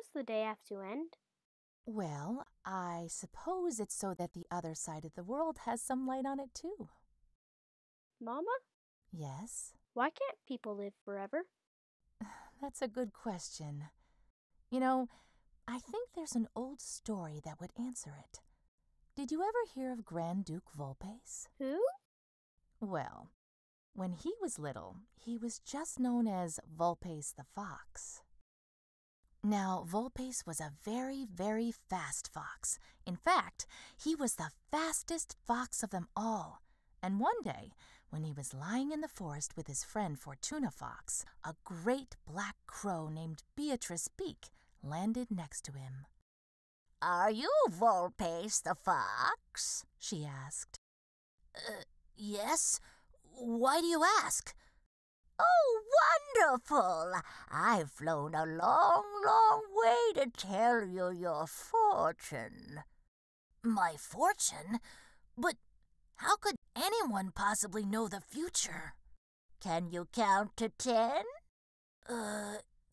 does the day have to end? Well, I suppose it's so that the other side of the world has some light on it too. Mama, Yes, why can't people live forever? that's a good question. You know, I think there's an old story that would answer it. Did you ever hear of Grand Duke Volpes? Who? Well, when he was little, he was just known as Volpes the Fox. Now, Volpes was a very, very fast fox. In fact, he was the fastest fox of them all. And one day, when he was lying in the forest with his friend Fortuna Fox, a great black crow named Beatrice Beak landed next to him. "Are you Volpes the fox?" she asked. Yes. Why do you ask?" "Oh, wonderful! I've flown a long, long way to tell you your fortune." My fortune? But how could anyone possibly know the future? "Can you count to 10?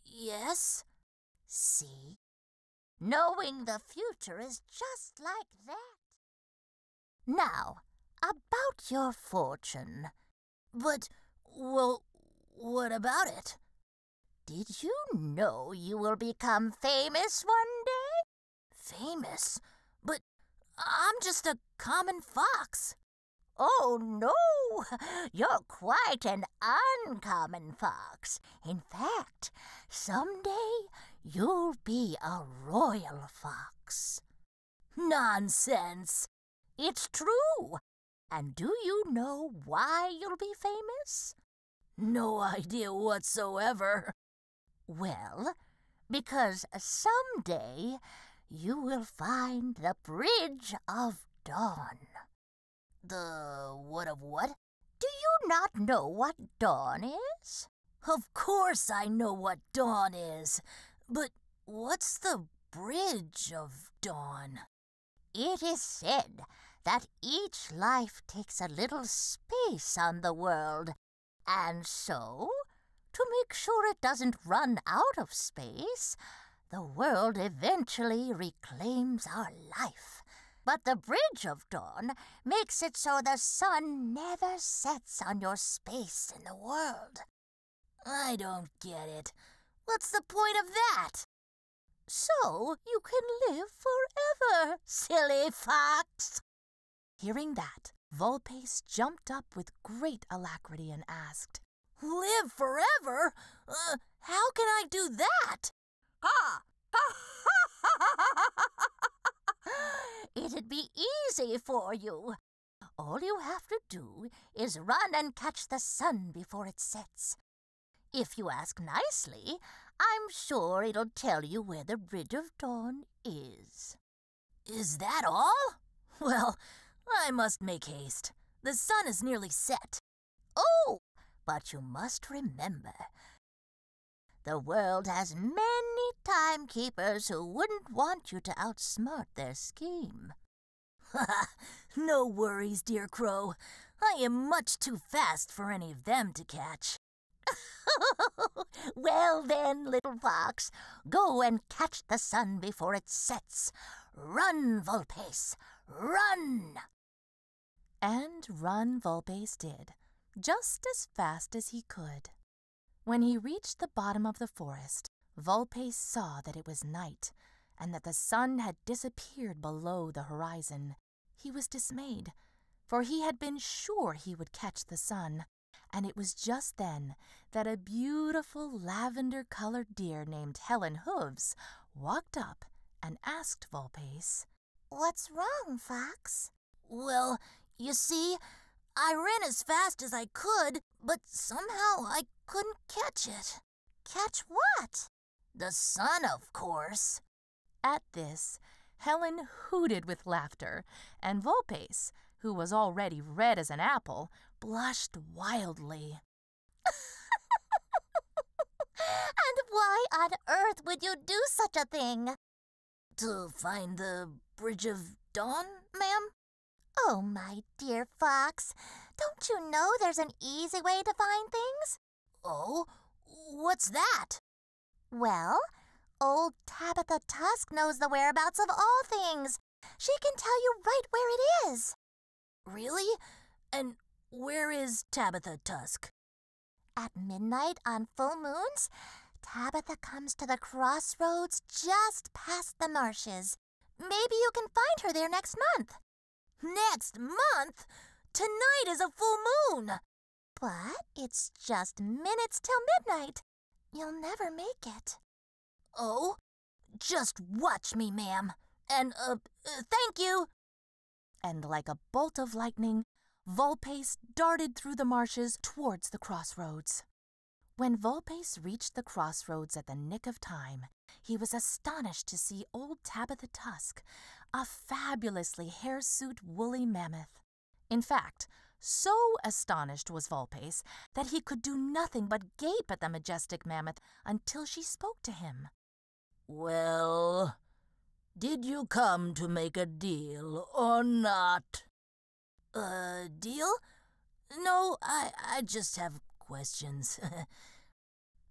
Yes. See? Knowing the future is just like that. Now, about your fortune." But, well, what about it? "Did you know you will become famous one day?" Famous? But I'm just a common fox. "Oh, no! You're quite an uncommon fox. In fact, someday you'll be a royal fox." Nonsense! "It's true. And do you know why you'll be famous?" No idea whatsoever. "Well, because someday you will find the Bridge of Dawn." The what of what? "Do you not know what dawn is?" Of course I know what dawn is. But what's the Bridge of Dawn? "It is said that each life takes a little space on the world, and so, to make sure it doesn't run out of space, the world eventually reclaims our life. But the Bridge of Dawn makes it so the sun never sets on your space in the world." I don't get it. What's the point of that? "So you can live forever, silly fox." Hearing that, Volpes jumped up with great alacrity and asked, "Live forever? How can I do that?" "It'd be easy for you. All you have to do is run and catch the sun before it sets. If you ask nicely, I'm sure it'll tell you where the Bridge of Dawn is." Is that all? Well, I must make haste. The sun is nearly set. "Oh, but you must remember, the world has many timekeepers who wouldn't want you to outsmart their scheme." No worries, dear Crow. I am much too fast for any of them to catch. "Well then, little fox, go and catch the sun before it sets. Run, Volpes, run!" And run Volpes did, just as fast as he could. When he reached the bottom of the forest, Volpes saw that it was night, and that the sun had disappeared below the horizon. He was dismayed, for he had been sure he would catch the sun, and it was just then that a beautiful lavender-colored deer named Helen Hooves walked up and asked Volpes, "What's wrong, Fox?" "Well, you see, I ran as fast as I could, but somehow I couldn't catch it." "Catch what?" "The sun, of course." At this, Helen hooted with laughter, and Volpes, who was already red as an apple, blushed wildly. "And why on earth would you do such a thing?" "To find the Bridge of Dawn, ma'am?" "Oh, my dear Fox, don't you know there's an easy way to find things?" "Oh, what's that?" "Well, Old Tabitha Tusk knows the whereabouts of all things. She can tell you right where it is. Really? And where is Tabitha Tusk? At midnight on full moons, Tabitha comes to the crossroads just past the marshes. Maybe you can find her there next month. Next month? Tonight is a full moon. But it's just minutes till midnight. You'll never make it. Oh? Just watch me, ma'am. And, thank you. And like a bolt of lightning, Volpace darted through the marshes towards the crossroads. When Volpace reached the crossroads at the nick of time, he was astonished to see old Tabitha Tusk, a fabulously hirsute woolly mammoth. In fact, so astonished was Volpace that he could do nothing but gape at the majestic mammoth until she spoke to him. Well, did you come to make a deal or not? A deal? No, I just have questions.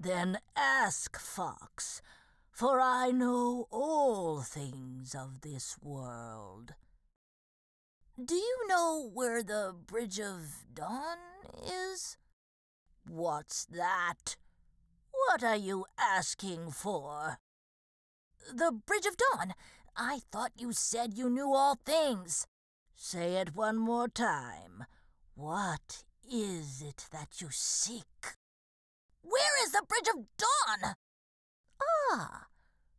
Then ask, Fox, for I know all things of this world. Do you know where the Bridge of Dawn is? What's that? What are you asking for? The Bridge of Dawn. I thought you said you knew all things. Say it one more time. What is it that you seek? Where is the Bridge of Dawn? Ah,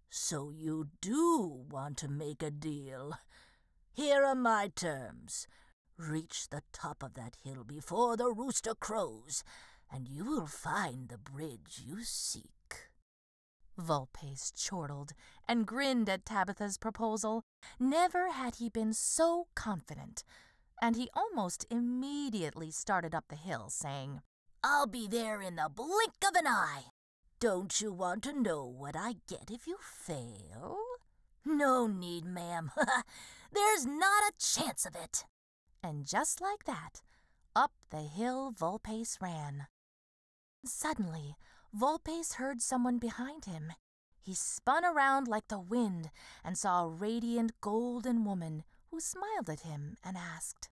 so you do want to make a deal. Here are my terms. Reach the top of that hill before the rooster crows, and you will find the bridge you seek. Volpace chortled and grinned at Tabitha's proposal. Never had he been so confident, and he almost immediately started up the hill, saying, I'll be there in the blink of an eye. Don't you want to know what I get if you fail? No need, ma'am. There's not a chance of it. And just like that, up the hill Volpace ran. Suddenly, Volpace heard someone behind him. He spun around like the wind and saw a radiant golden woman who smiled at him and asked,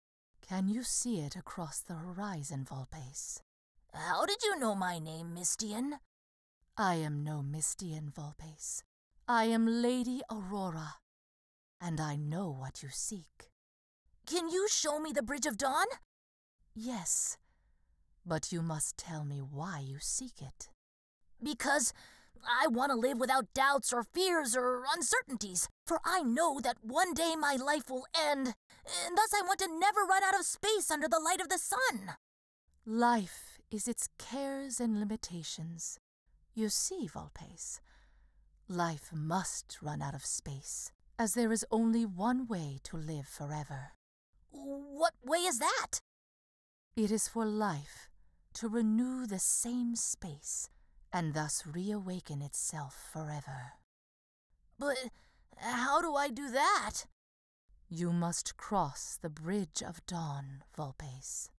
"Can you see it across the horizon, Volpace?" How did you know my name, Mistian? I am no Mistian, Volpace. I am Lady Aurora, and I know what you seek. Can you show me the Bridge of Dawn? Yes, but you must tell me why you seek it. Because I want to live without doubts or fears or uncertainties, for I know that one day my life will end, and thus I want to never run out of space under the light of the sun. Life is its cares and limitations. You see, Volpace, life must run out of space, as there is only one way to live forever. What way is that? It is for life to renew the same space, and thus reawaken itself forever. But how do I do that? You must cross the Bridge of Dawn, Volpace.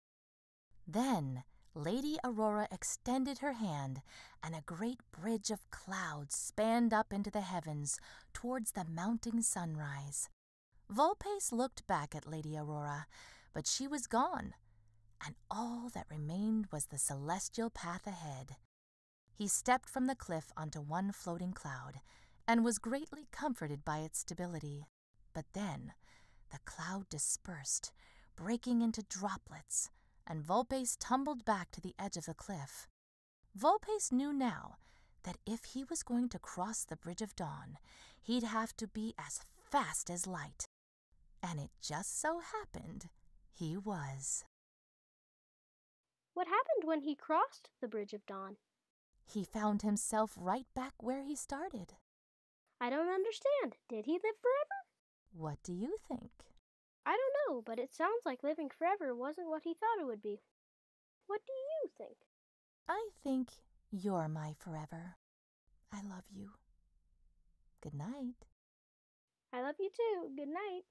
Then Lady Aurora extended her hand, and a great bridge of clouds spanned up into the heavens towards the mounting sunrise. Volpace looked back at Lady Aurora, but she was gone, and all that remained was the celestial path ahead. He stepped from the cliff onto one floating cloud, and was greatly comforted by its stability. But then the cloud dispersed, breaking into droplets, and Volpace tumbled back to the edge of the cliff. Volpace knew now that if he was going to cross the Bridge of Dawn, he'd have to be as fast as light. And it just so happened he was. What happened when he crossed the Bridge of Dawn? He found himself right back where he started. I don't understand. Did he live forever? What do you think? I don't know, but it sounds like living forever wasn't what he thought it would be. What do you think? I think you're my forever. I love you. Good night. I love you too. Good night.